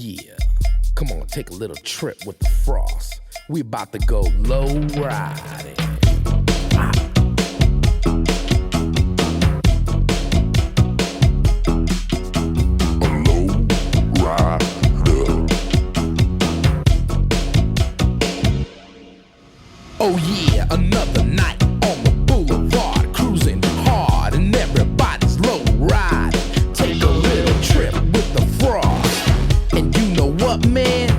Yeah, come on, take a little trip with the frost. We about to go low riding. Oh yeah, another night on the Boulevard, cruising hard and everybody's low riding. Take a little trip with the frost. And you know what, man?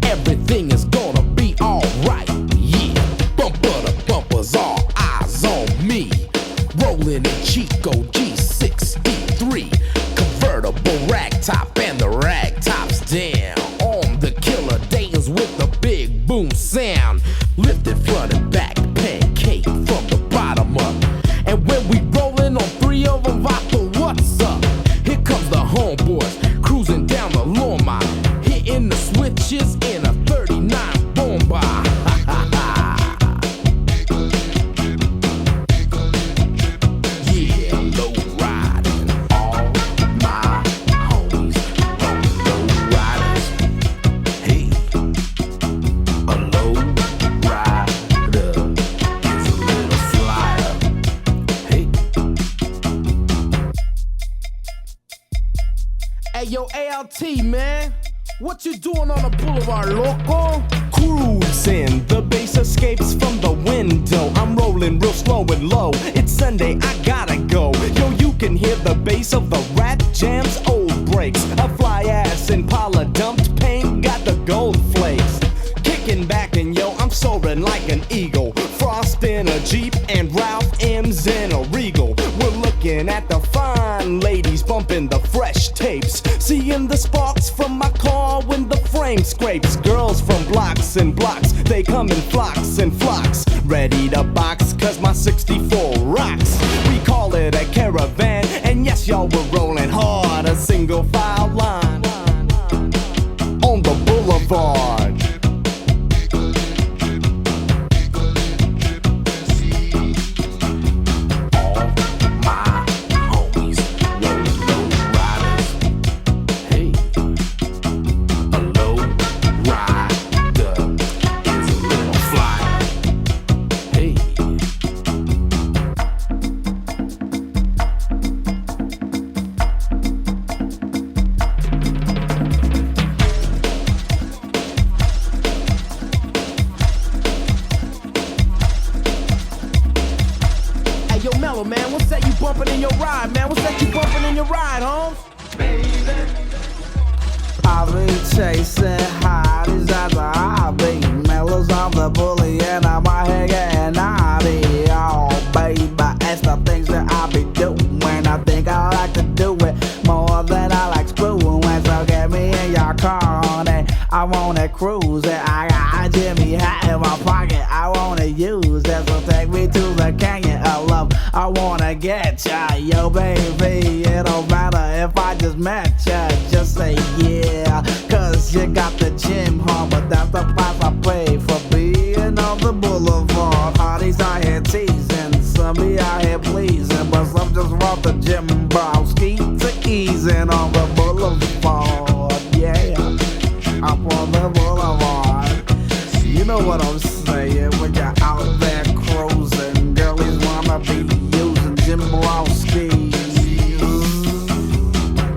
Everything is gonna be alright. Yeah, bumper to bumpers, all eyes on me. Rolling in Chico G63, convertible ragtop and the ragtop's down. On the killer days with the big boom sound. Lifted front and back, pancake from the bottom up. And when we rollin' on three of them, vodka, what's up? Here comes the homeboys, cruising down the Loma, hitting the switches in a 39 bomba. Yeah, low riding, all my homies rolling low riders. Hey, a low rider is a little flyer. Hey. Hey, yo, ALT, man. What you doing on the Boulevard, loco? Cruising, the bass escapes from the window. I'm rolling real slow and low. It's Sunday, I gotta go. Yo, you can hear the bass of the Rat Jam's old breaks. A fly ass Impala dumped paint, got the gold flakes. Kicking back and yo, I'm soaring like an eagle. Frost in a Jeep and Ralph M's in a Regal. We're looking at the fine ladies bumping the fresh tapes. Seeing the sparks from my car when the frame scrapes. Girls from blocks and blocks, they come in flocks and flocks. Ready to box, cause my 64 rocks. We call it a caravan, and yes, y'all, we're rolling hard. A single file line on the Boulevard. Man, what's that you bumping in your ride, man? What's that you bumping in your ride, Holmes? I'll be chasing hotties at the hobby. Mellows on the bully and I'm out here getting naughty. Oh, baby, it's the things that I be doing. I think I like to do it more than I like screwing. So get me in your car on it. I wanna cruise it. I got a Jimmy hat in my pocket. I wanna use it. So take me to the canyon of love. I wanna get ya, yo baby. It don't matter if I just met ya. Just say yeah, cause you got the gym home. But that's the price I pay for being on the Boulevard. Hotties out here teasing, some be out here pleasing, but some just want the gym bro. Ski to easing on the Boulevard. Yeah, I'm on the Boulevard. You know what I'm saying when you're out there cruising. Girlies wanna be using Jim Browski.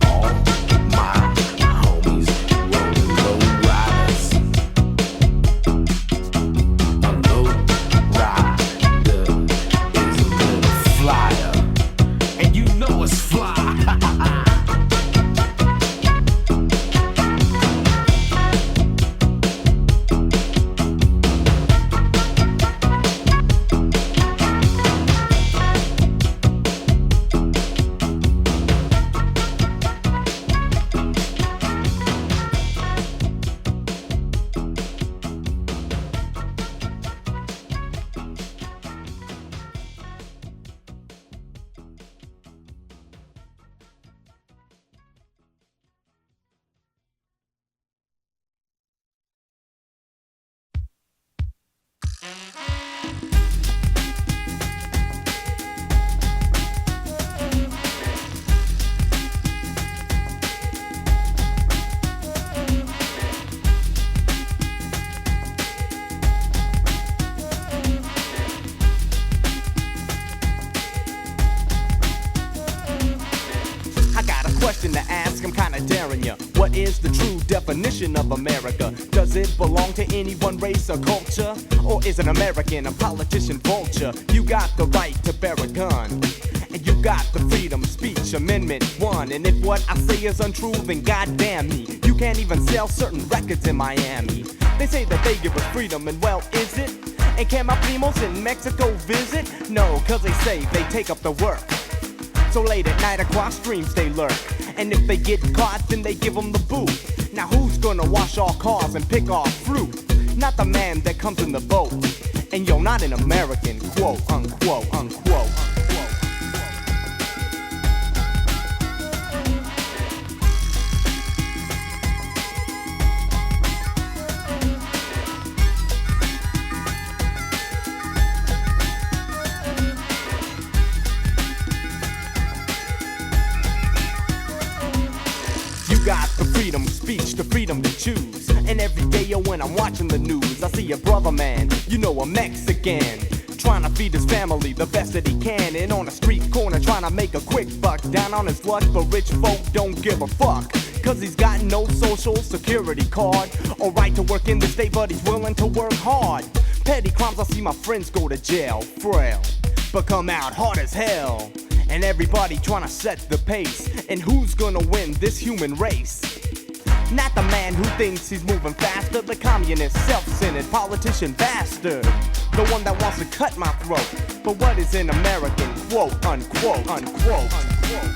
All my homies rolling low riders. A low rider is a little flyer. And you know it's ask, I'm kinda daring ya. What is the true definition of America? Does it belong to any one race or culture? Or is it American, a politician vulture? You got the right to bear a gun, and you got the freedom of speech, Amendment 1. And if what I say is untrue, then goddamn me, you can't even sell certain records in Miami. They say that they give us freedom, and well, is it? And can my primos in Mexico visit? No, cause they say they take up the work. So late at night across streams they lurk, and if they get caught, then they give them the boot. Now who's gonna wash our cars and pick our fruit? Not the man that comes in the boat. And yo, not an American, quote, unquote, unquote. Freedom of speech, the freedom to choose. And every day, yo, when I'm watching the news, I see a brother man, you know, a Mexican, trying to feed his family the best that he can. And on a street corner, trying to make a quick buck. Down on his luck, but rich folk don't give a fuck, cause he's got no social security card or right to work in the state, but he's willing to work hard. Petty crimes, I see my friends go to jail, frail, but come out hard as hell. And everybody trying to set the pace. And who's gonna win this human race? Not the man who thinks he's moving faster, the communist, self-centered politician bastard, the one that wants to cut my throat. But what is an American, quote, unquote, unquote, unquote?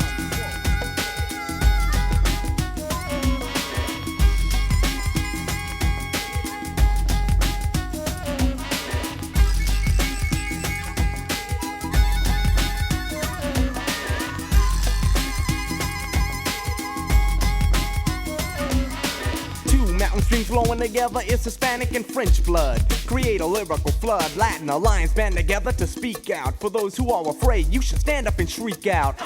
Streams flowing together, it's Hispanic and French blood. Create a lyrical flood, Latin alliance band together to speak out. For those who are afraid, you should stand up and shriek out.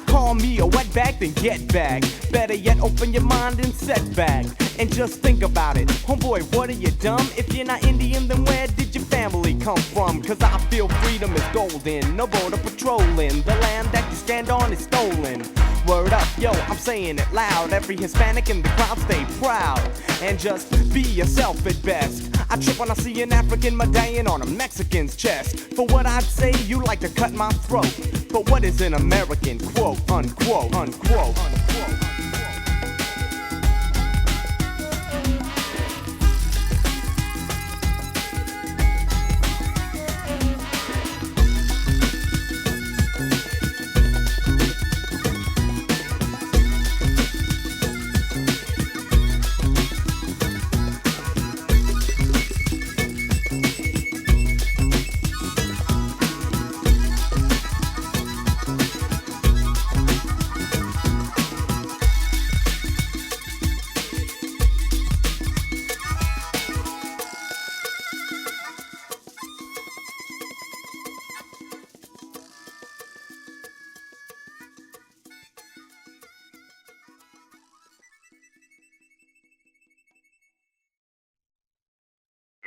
Call me a wetback, then get back. Better yet, open your mind and set back. And just think about it, homeboy, what are you dumb? If you're not Indian, then where did your family come from? Cause I feel freedom is golden, no border patrolling. The land that you stand on is stolen. Word up, yo, I'm saying it loud. Every Hispanic in the crowd stay proud, and just be yourself at best. I trip when I see an African medallion on a Mexican's chest. For what I'd say, you like to cut my throat. But what is an American, quote, unquote, unquote, unquote?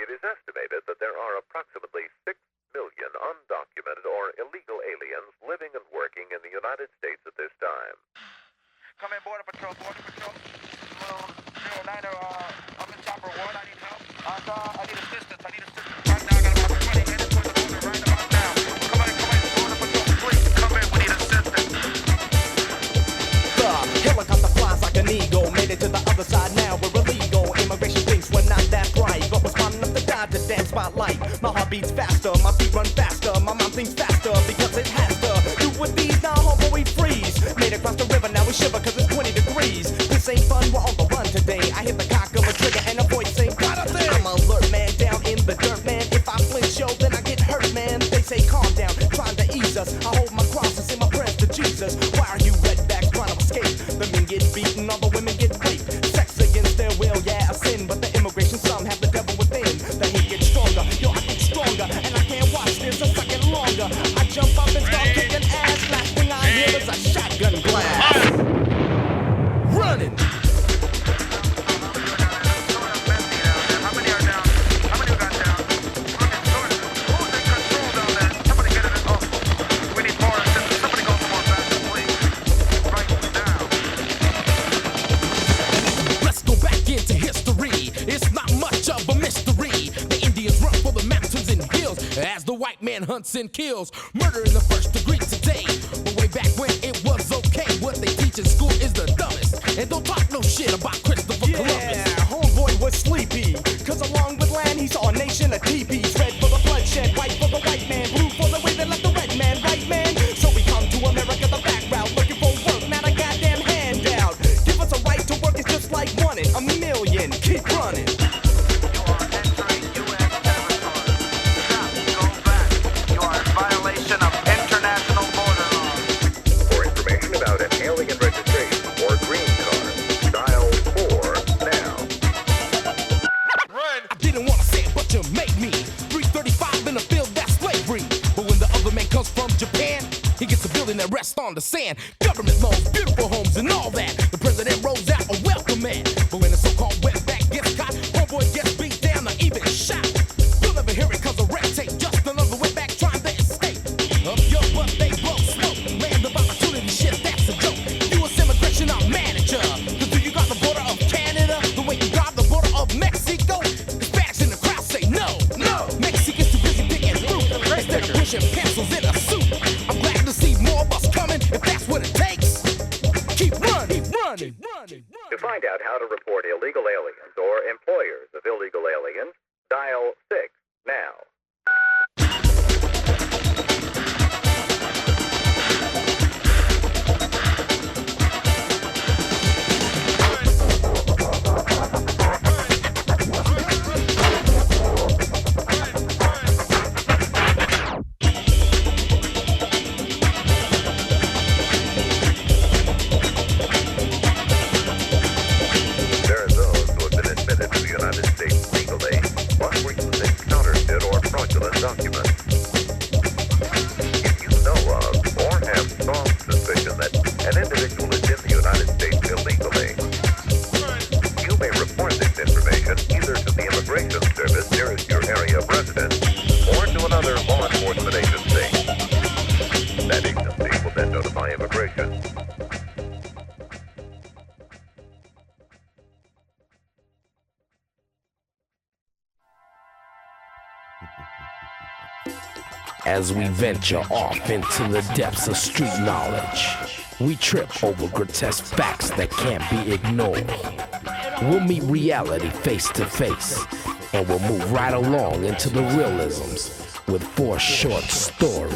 It is estimated that there are approximately 6 million undocumented or illegal aliens living and working in the United States at this time. Come in, Border Patrol, Border Patrol. 09er, up in Chopper 1, I need help. I need assistance, Right now, I got about 20 minutes worth of order right about now. Come on, Border Patrol, please, come in, we need assistance. The helicopter flies like an eagle, made it to the other side now, we're illegal. Immigration thinks we're not that bright, but we're smart enough to dodge the damn spotlight. My heart beats faster, my feet run faster, my mind thinks faster because it has to. Do with these now, homeboy, we freeze. Made it across the river, now we shiver cause it's 20 degrees. This ain't fun, we're on the run today. I hit the cock of a trigger and a voice saying, I'm alert, man, down in the dirt, man. If I flinch, yo, then I get hurt, man. They say calm down, trying to ease us. I hold my cross and say my prayers to Jesus. Why are you redbacks trying to escape? The men get beaten, all the women get raped. Sex against their will, yeah, a sin. But the immigration, some have the devil within. The hate gets stronger, yo, I get stronger. And I can't watch this a second longer. I jump up and start kicking ass. Last thing I hear is a shotgun blast. Running. as the white man hunts and kills. Murder in the first degree today. But way back when it was okay. What they teach in school is the dumbest. And don't talk no shit about Christopher Columbus. Homeboy was sleepy, cause along with land he saw a nation of teepees. Red for the bloodshed, white for the white man, blue for the way they left the red man, right man? So we come to America the back route, looking for work, not a goddamn handout. Give us a right to work, it's just like wanting a million, keep running. Alien registration or green card. Dial 4 now. Run! I didn't want to say it, but you made me. 335 in the field, that's slavery. But when the other man comes from Japan, he gets a building that rests on the sand. Government loans, beautiful homes, and all that. The president rolls out a welcome mat. But when the so-called wetback gets caught, homeboy gets beat down or even shot. You'll never hear it cause of red tape. Just another wetback trying to escape. Up your butt, they blow smoke. Land of opportunity, shit, that's a joke. I'm manager. Cause do you got the border of Canada the way you got the border of Mexico? Hispanics in the crowd say no, no. Mexicans too busy picking fruit instead of pushing pencils in a suit. I'm glad to see more of us coming if that's what it takes. Keep running, running, running. To find out how to report illegal aliens or employers of illegal aliens, dial 6 now. Documents. If you know of or have strong suspicion that an individual is in the United States illegally, you may report this information either to the Immigration Service nearest your area of residence or to another law enforcement agency. That agency will then notify immigration. As we venture off into the depths of street knowledge, we trip over grotesque facts that can't be ignored. We'll meet reality face to face, and we'll move right along into the realisms with 4 short stories.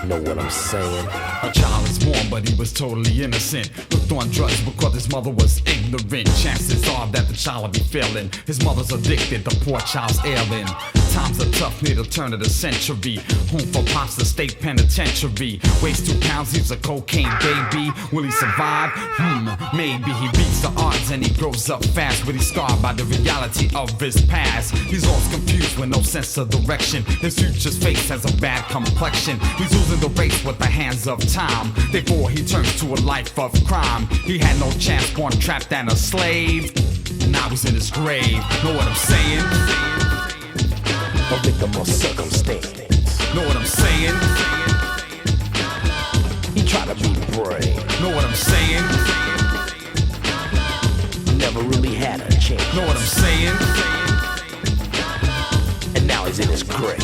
Know what I'm saying? A child is born, but he was totally innocent. Hooked on drugs because his mother was ignorant. Chances are that the child will be failing. His mother's addicted, the poor child's ailing. Times are tough near the turn of the century. Home for pops, the state penitentiary. Weighs 2 pounds, he's a cocaine baby. Will he survive? Maybe. He beats the odds and he grows up fast, but he's scarred by the reality of his past. He's always confused with no sense of direction. His future's face has a bad complexion. He's losing the race with the hands of time. Therefore he turns to a life of crime. He had no chance, born trapped and a slave. Now he's in his grave. Know what I'm saying? A victim of circumstance. Know what I'm saying? He tried to be brave. Know what I'm saying? Never really had a chance. Know what I'm saying? And now he's in his grave.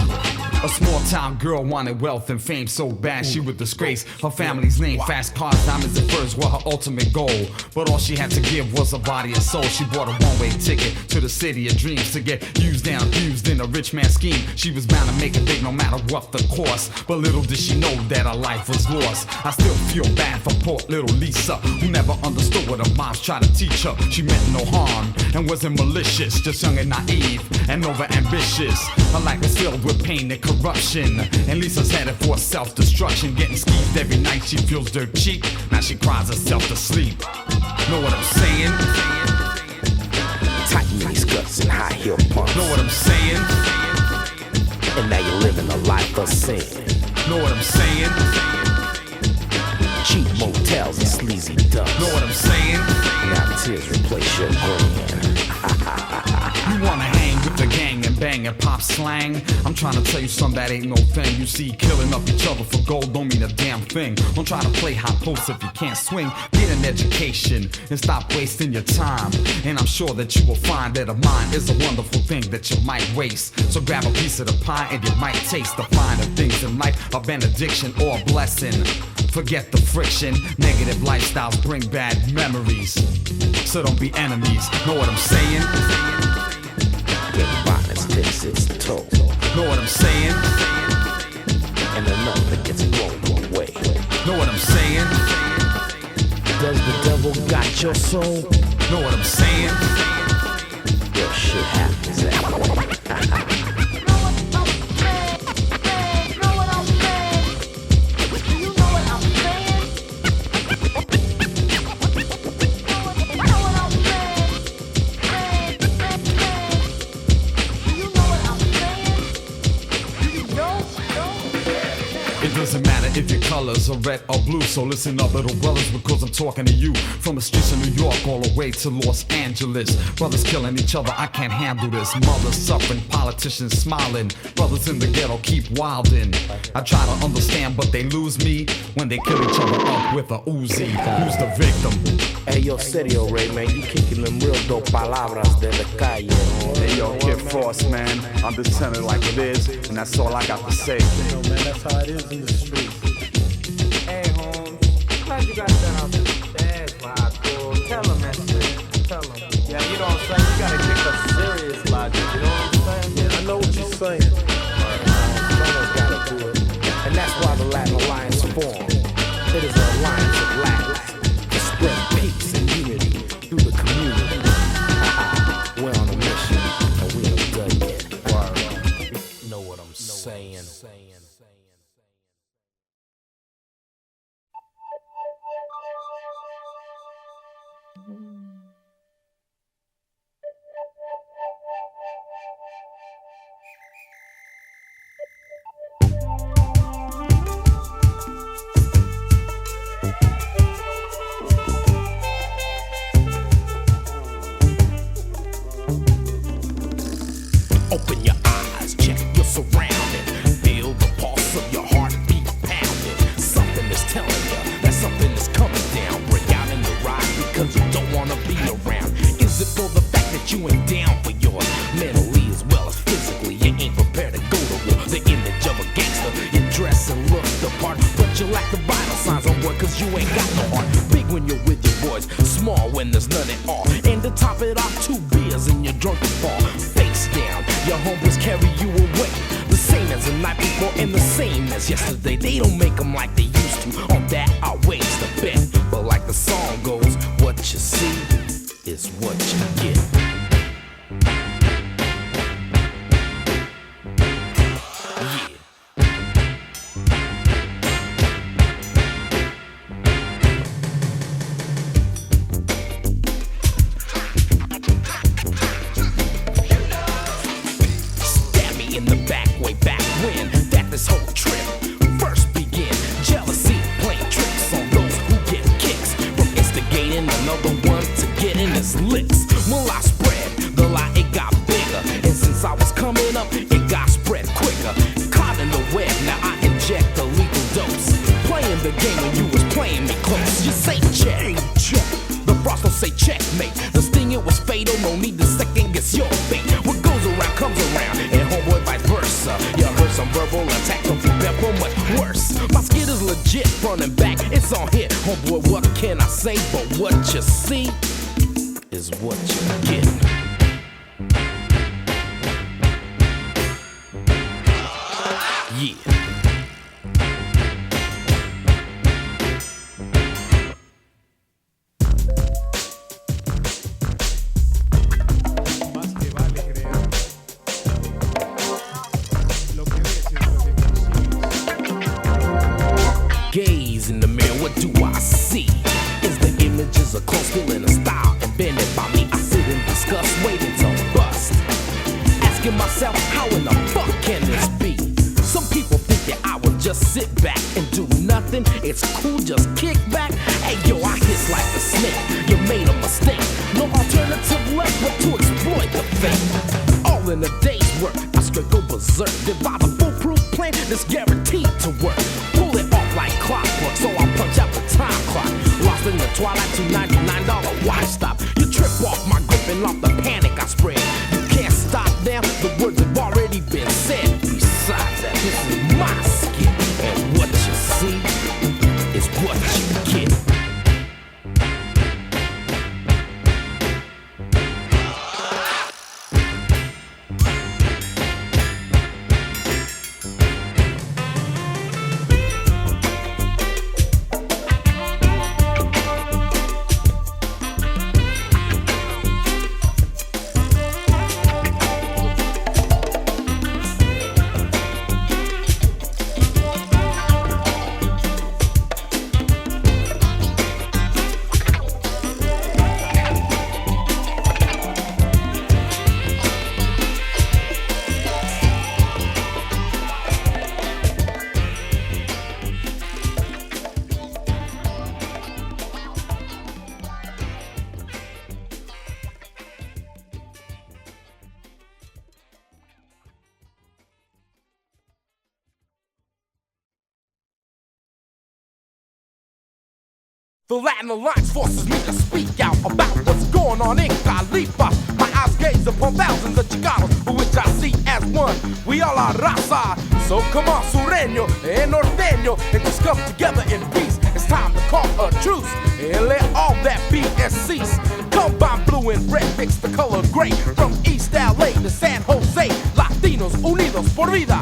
A small town girl wanted wealth and fame so bad she would disgrace her family's name. Fast cars, diamonds and furs were her ultimate goal. But all she had to give was her body and soul. She bought a one-way ticket to the city of dreams to get used and abused in a rich man's scheme. She was bound to make it big no matter what the cost. But little did she know that her life was lost. I still feel bad for poor little Lisa, who never understood what her moms tried to teach her. She meant no harm and wasn't malicious, just young and naive and over-ambitious. Her life was filled with pain and corruption, and Lisa's headed for self-destruction. Getting squeezed every night, she feels dirt cheap. Now she cries herself to sleep. Know what I'm saying? Tight miniskirts and high heel pumps. Know what I'm saying? And now you're living a life of sin. Know what I'm saying? Cheap motels and sleazy dumps. Know what I'm saying? Now tears replace your grin. You wanna hang with the gang and bang banging pop slang. I'm trying to tell you something that ain't no thing. You see, killing up each other for gold don't mean a damn thing. Don't try to play hot post if you can't swing. Get an education and stop wasting your time. And I'm sure that you will find that a mind is a wonderful thing that you might waste. So grab a piece of the pie and you might taste the finer things in life, a benediction or a blessing. Forget the friction, negative lifestyles bring bad memories. So don't be enemies, know what I'm saying? Get violence takes its toll, Know what I'm saying? and another gets blown away. Know what I'm saying? Does the devil got your soul? Know what I'm saying? Your shit happens that way. Doesn't matter if your colors are red or blue. So listen up, little brothers, because I'm talking to you. From the streets of New York all the way to Los Angeles. Brothers killing each other, I can't handle this. Mothers suffering, politicians smiling. Brothers in the ghetto keep wildin'. I try to understand, but they lose me when they kill each other up with a Uzi. Who's the victim? Hey, yo, Serio Ray, man, you kicking them real dope palabras de la calle. Hey yo, Kid Frost, man. I'm just telling it like it is, and that's all I got to say. Yo, man, that's how it is in the streets. Hey, Holmes, glad you got that out the jazz vibe, bro. Tell him that shit. Tell him. Yeah, you know what I'm saying? You gotta kick a serious logic, you know what I'm saying? Yeah, I know what you're saying. Someone's gotta do it. And that's why the Latin Alliance formed. It is an alliance of Latins to spread peace and unity through the community. We're on a mission, and we ain't done yet. Know what I'm saying? Open your eyes, check your surroundings. Feel the pulse of your heartbeat pounding. Something is telling you that something is coming down. Break out in the ride because you don't wanna be around. Is it for the fact that you ain't down for yours? Mentally as well as physically, you ain't prepared to go to war. The image of a gangster, you dress and look the part, but you lack the vital signs on board cause you ain't got no heart. Big when you're with your boys, small when there's none at all. And to top it off, 2 beers in your drunken fall. Face down, your homies carry you away. The same as the night before and the same as yesterday. They don't make them like they used to. On that, I waste a bet. But like the song goes, what you see is what you get. In the back, way back when that this whole trip first began. Jealousy playing tricks on those who get kicks from instigating another one to getting his licks. Well, I spread the lie, it got bigger, and since I was coming up, it got spread quicker. Caught in the web, now I inject the lethal dose. Playing the game when you was playing me close. You say check, check. The frost don't say checkmate. The sting it was fatal, no need to second guess your fate. What goes around comes around, and homeboy vice versa. You heard some verbal attack, don't prepare for much worse. My skid is legit, front and back, it's on hit. Homeboy, what can I say? But what you see is what you get. Yeah. Gaze in the mirror, what do I see? Is the images of clothes still in a style invented by me? I sit and discuss, waiting to bust. Asking myself, how in the fuck can this be? Some people think that I would just sit back and do nothing. It's cool, just kick back. Hey yo, I hiss like a snake. You made a mistake. No alternative left but to exploit the fate. All in a day's work. I deserted by the foolproof plan that's guaranteed to work. Pull it off like clockwork, so I punch out the time clock. Lost in the twilight to $99 watch stop. You trip off my grip and off the panic I spread. You can't stop now, the words have already been said. Besides that, this is my skit, and what you see is what you get. The Latin Alliance forces me to speak out about what's going on in Califa. My eyes gaze upon thousands of Chicanos, which I see as one. We all are raza, so come on, sureño and norteño, and just come together in peace. It's time to call a truce and let all that BS cease. Combine blue and red, mix the color gray. From East LA to San Jose, Latinos, Unidos, por vida.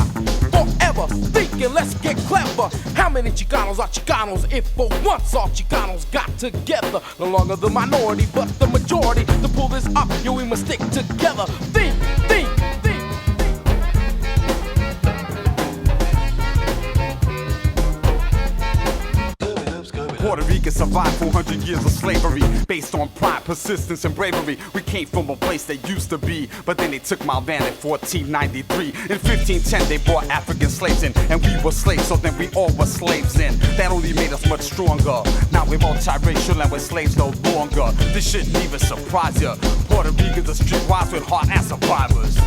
Forever thinking, let's get clever. How many Chicanos are Chicanos if for once all Chicanos got together? No longer the minority, but the majority. To pull this up, yo, we must stick together. Think. Puerto Rican survived 400 years of slavery based on pride, persistence, and bravery. We came from a place that used to be, but then they took my van in 1493. In 1510, they brought African slaves in, and we were slaves, so then we all were slaves in. That only made us much stronger. Now we're multiracial and we're slaves no longer. This shouldn't even surprise ya. Puerto Ricans are streetwise with heart and survivors.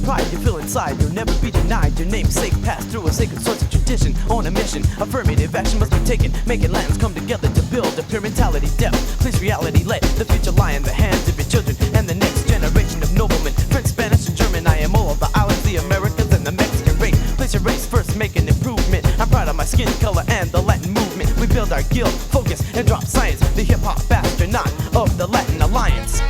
Pride you feel inside, you'll never be denied. Your namesake passed through a sacred source of tradition. On a mission, affirmative action must be taken. Making lands come together to build a pure mentality depth. Please reality, let the future lie in the hands of your children and the next generation of noblemen. French, Spanish, and German, I am all of the islands, the Americans, and the Mexican race. Place your race first, make an improvement. I'm proud of my skin color and the Latin movement. We build our guild, focus, and drop science. The hip-hop astronaut of the Latin Alliance.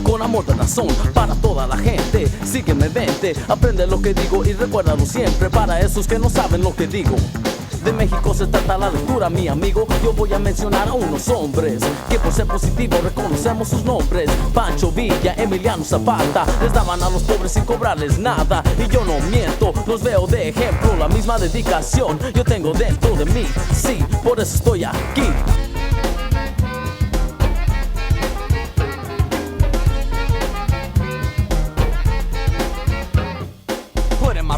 Con amor de razón para toda la gente. Sígueme, vente, aprende lo que digo y recuérdalo siempre para esos que no saben lo que digo. De México se trata la lectura, mi amigo. Yo voy a mencionar a unos hombres que por ser positivos reconocemos sus nombres. Pancho Villa, Emiliano Zapata, les daban a los pobres sin cobrarles nada. Y yo no miento, los veo de ejemplo. La misma dedicación yo tengo dentro de mí. Sí, por eso estoy aquí.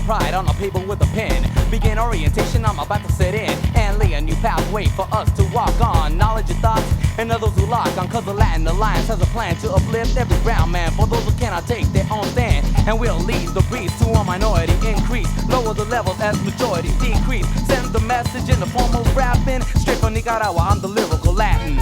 Pride on a paper with a pen. Begin orientation, I'm about to set in and lay a new pathway for us to walk on. Knowledge and thoughts and others who lock on, cause the Latin Alliance has a plan to uplift every brown man. For those who cannot take their own stand, and we'll lead the breeze to a minority increase. Lower the levels as majority decrease. Send the message in the form of rapping. Straight from Nicaragua, I'm the lyrical Latin.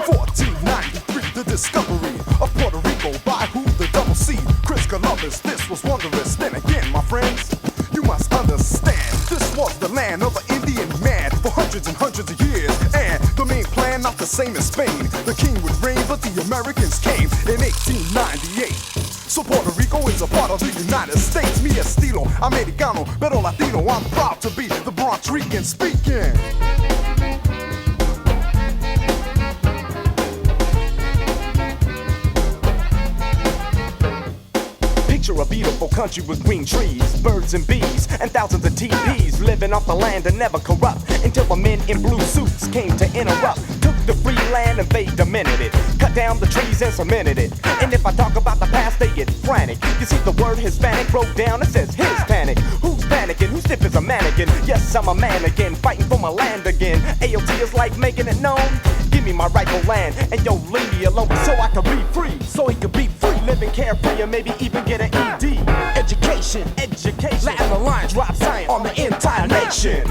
1493, the discovery of Puerto Rico by who the double C. Chris Columbus, this was wondrous. Then again, my friends, you must understand, this was the land of an Indian man for hundreds and hundreds of years. And the main plan not the same as Spain. The king would reign, but the Americans came in 1898. So Puerto Rico is a part of the United States. Mi estilo, americano, pero latino. I'm proud to be the Bronx Rican speaking. Picture a beautiful country with green trees, birds and bees, and thousands of TPs living off the land and never corrupt. Until the men in blue suits came to interrupt. Took the free land and they demented it. Cut down the trees and cemented it. And if I talk about the past, they get frantic. You see the word Hispanic wrote down, it says his panic. Who's panicking? Who's stiff as a mannequin? Yes, I'm a man again, fighting for my land again. AOT is like making it known. Give me my rightful land, and yo, leave me alone so I can be free. So he could be free, living carefree, and maybe even get an ED. Education, Latin Alliance, drop Sayin on the entire nation.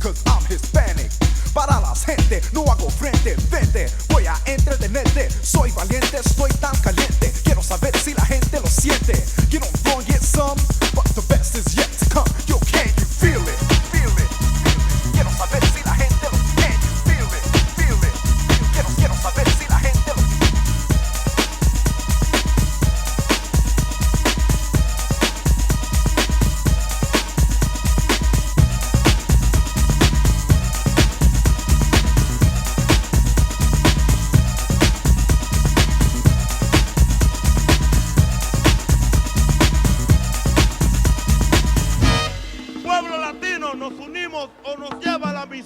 Cause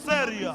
seria.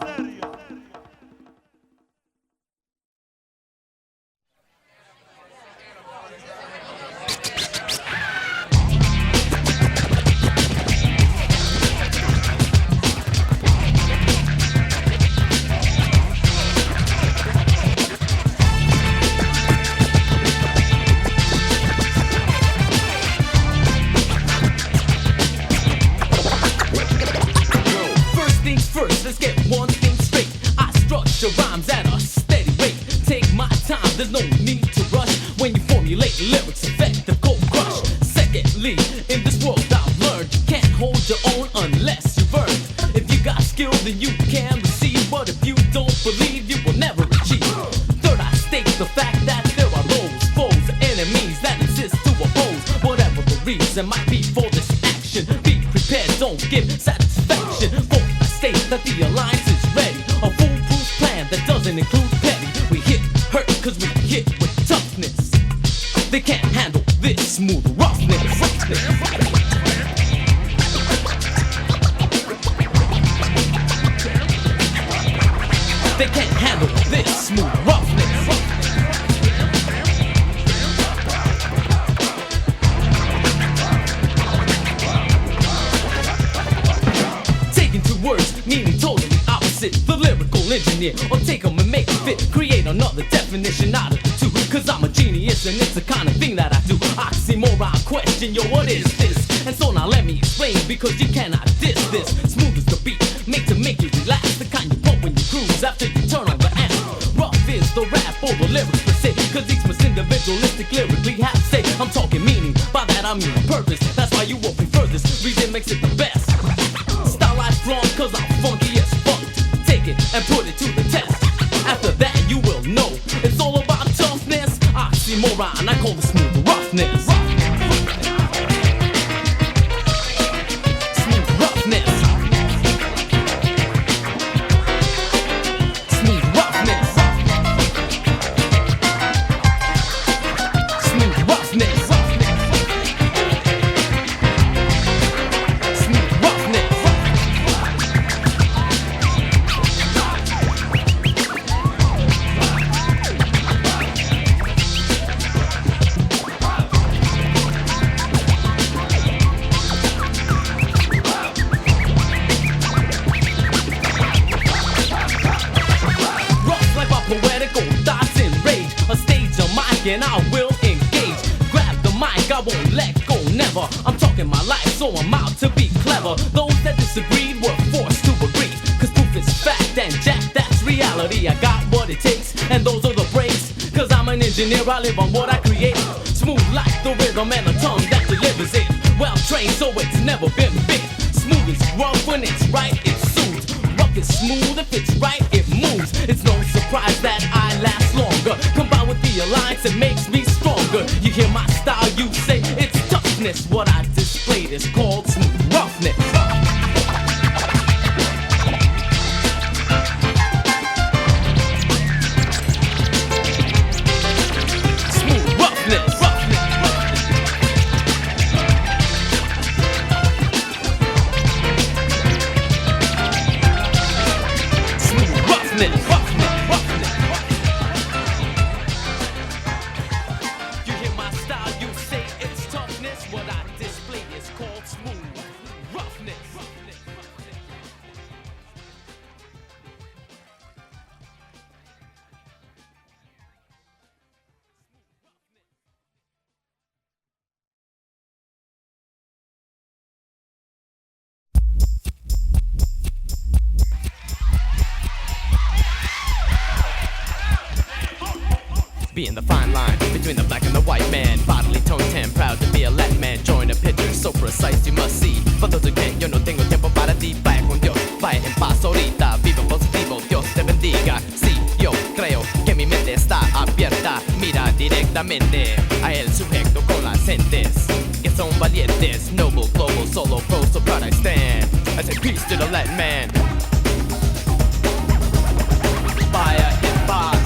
Rhymes at a steady rate. Take my time, there's no need to rush. When you formulate lyrics, effective cold crush. Secondly, in this world I've learned you can't hold your own unless you've earned. If you got skill, then you can receive. But if you don't believe, you will never achieve. Third, I state the fact that there are those foes, enemies that insist to oppose. Whatever the reason might be for this action, be prepared, don't give satisfaction. Fourth, I state that the alliance is ready. A foolproof plan that doesn't include petty. We hit hurt cause we hit with toughness. They can't handle this smooth roughness. They can't handle this smooth roughness. Taking two words, meaning totally opposite. The lyrical engineer, or take them and make it fit. Create another definition out of the two. Cause I'm a genius and it's the kind of thing that I do. Oxymoron question, yo, what is this? And so now let me explain, because you cannot diss this. Smooth as the beat, make you relax. The kind you pump when you cruise after you turn on the amp. Rough is the rap or the lyrics per se. Cause each must individualistic lyrically have say. I'm talking meaning, by that I mean purpose. That's why you will prefer this, reason makes it the best. Style I flaunt cause I'm funky as fuck. Take it and put it to the test. After that you will know it's all about toughness. Oxymoron, I call it smooth roughness. Smooth roughness. Smooth roughness. Smooth roughness. Smooth roughness. Poetical thoughts in rage. A stage of mic and I will engage. Grab the mic, I won't let go, never. I'm talking my life, so I'm out to be clever. Those that disagreed were forced to agree. Cause proof is fact and jack, that's reality. I got what it takes, and those are the breaks. Cause I'm an engineer, I live on what I create. Smooth like the rhythm and the tongue that delivers it. Well trained, so it's never been big. Smooth is rough when it's right, it soothes. Rough is smooth, if it's right, it moves. It's no surprise that I last longer. Combined with the alliance, it makes me stronger. You hear my style, you say it's toughness. What I displayed is called smooth roughness. Smooth roughness. You hear my style, you say it's toughness. What I display is called smooth roughness. Being the fine line between the black and the white man. Bodily tone tan, proud to be a Latin man. Join a picture so precise you must see. For those who can't, yo no tengo tiempo para ti. Vaya con Dios, vaya en paz ahorita. Viva positivo, Dios te bendiga. Sí, yo creo que mi mente está abierta. Mira directamente a el sujeto con las gentes que son valientes. Noble, global, solo, pro, so proud I stand. I say peace to the Latin man. Vaya en paz.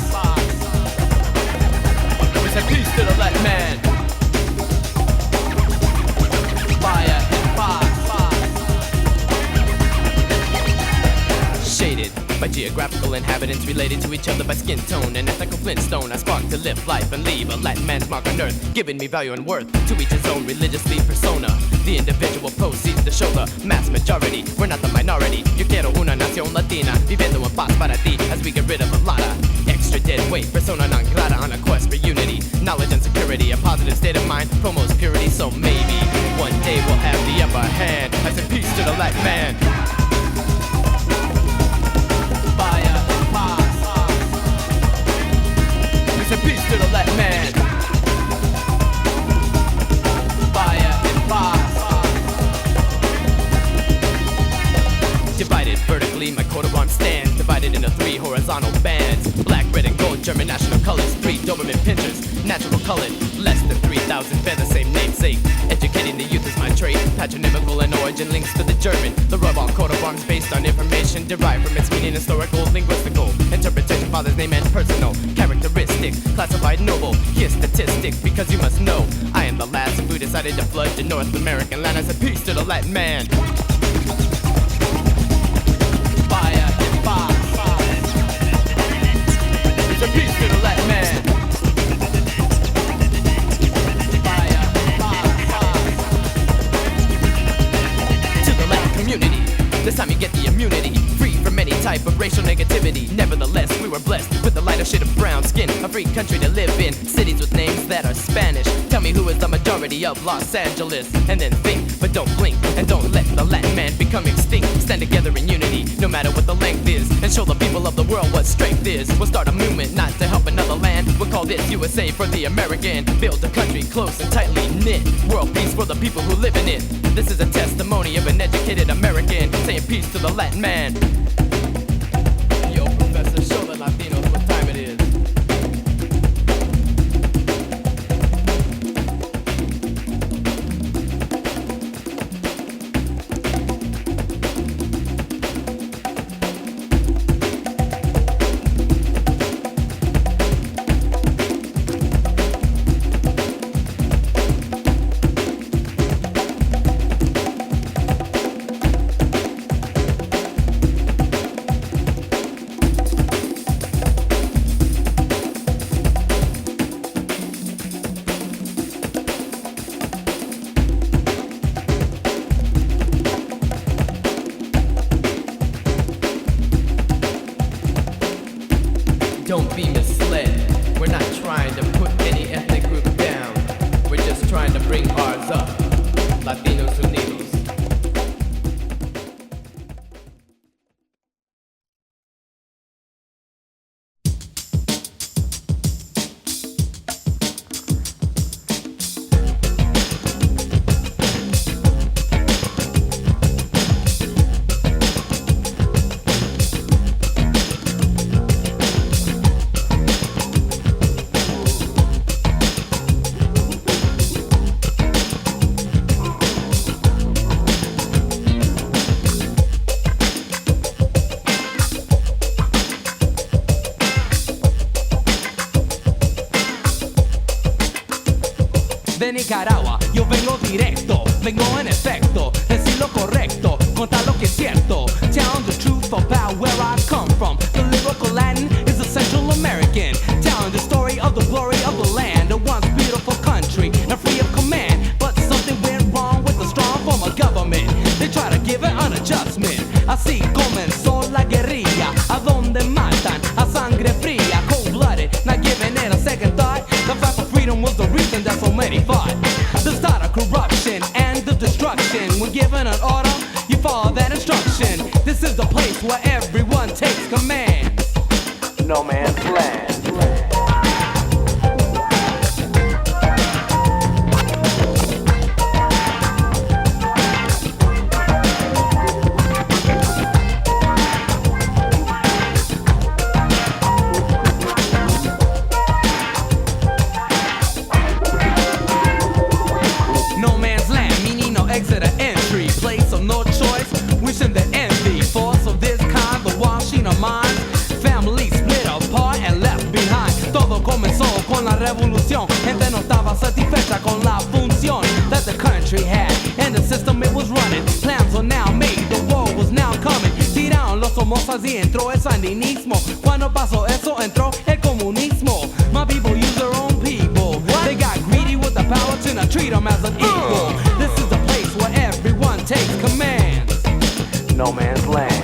Say peace to the Latin man. Fire and fire. Shaded geographical inhabitants related to each other by skin tone and ethical flintstone. I spark to live life and leave a Latin man's mark on earth, giving me value and worth. To each his own religiously persona. The individual proceeds to show the mass majority. We're not the minority. Yo quiero una nación latina, viviendo en paz para ti, as we get rid of a lot of extra dead weight. Persona non grata on a quest for unity, knowledge and security. A positive state of mind promotes purity. So maybe one day we'll have the upper hand. I said peace to the Latin man. Valla En Paz. I said peace to the Latin man. Valla En Paz. Divided vertically, my coat of arms stands divided into 3 horizontal bands. Black, red, and gold, German national colors. 3 Doberman pinchers, natural colored. Less than 3,000 bear the same namesake. Educating the youth is my trade. Patronymical and origin links to the German. The robot coat of arms based on information derived from its meaning, historical, linguistical. Interpretation, father's name and personal characteristics. Classified noble, here's statistics, because you must know I am the last who decided to flood the North American land. I said peace to the Latin man. Valla En Paz. It's a peace to the Latin man. Valla En Paz. To the Latin community, this time you get the immunity, free from any type of racial negativity. Nevertheless, we were blessed with a lighter shade of brown skin, a free country to live in, cities with names that are Spanish. Tell me who is the majority of Los Angeles, and then think, but don't blink, and don't let the Latin man become extinct. Stand together in unity, no matter what the length is, and show the people of the world what strength is. We'll start a movement, not to help another land. We'll call this USA for the American. Build a country close and tightly knit, world peace for the people who live in it. This is a testimony of an educated American, saying peace to the Latin man. Yo, Professor, show the Latinos what time it is. Don't be misled. We're not trying to put any ethnic group down. We're just trying to bring ours up. Latinos Unidos. De Nicaragua, yo vengo directo, vengo en efecto, decir lo correcto, contar lo que es cierto, telling the truth about where I come from. The lyrical Latin is a Central American, telling the story of the glory of the land, a once beautiful country and free of command. But something went wrong with the strong form of government. They try to give it an adjustment. Así comenzó la guerrilla, a donde matan a sangre fría, cold-blooded, not giving it a second thought. The fight for freedom was the reason that so many fought. The start of corruption and the destruction. When given an order, you follow that instruction. This is the place where everyone takes command. No man's land. Revolución, gente no estaba satisfecha con la función that the country had and the system it was running. Plans were now made, the war was now coming. Tiraron los somos así, entró el sandinismo. Cuando pasó eso, entró el comunismo. My people use their own people. They got greedy with the power to not treat them as an equal. This is the place where everyone takes command. No man's land.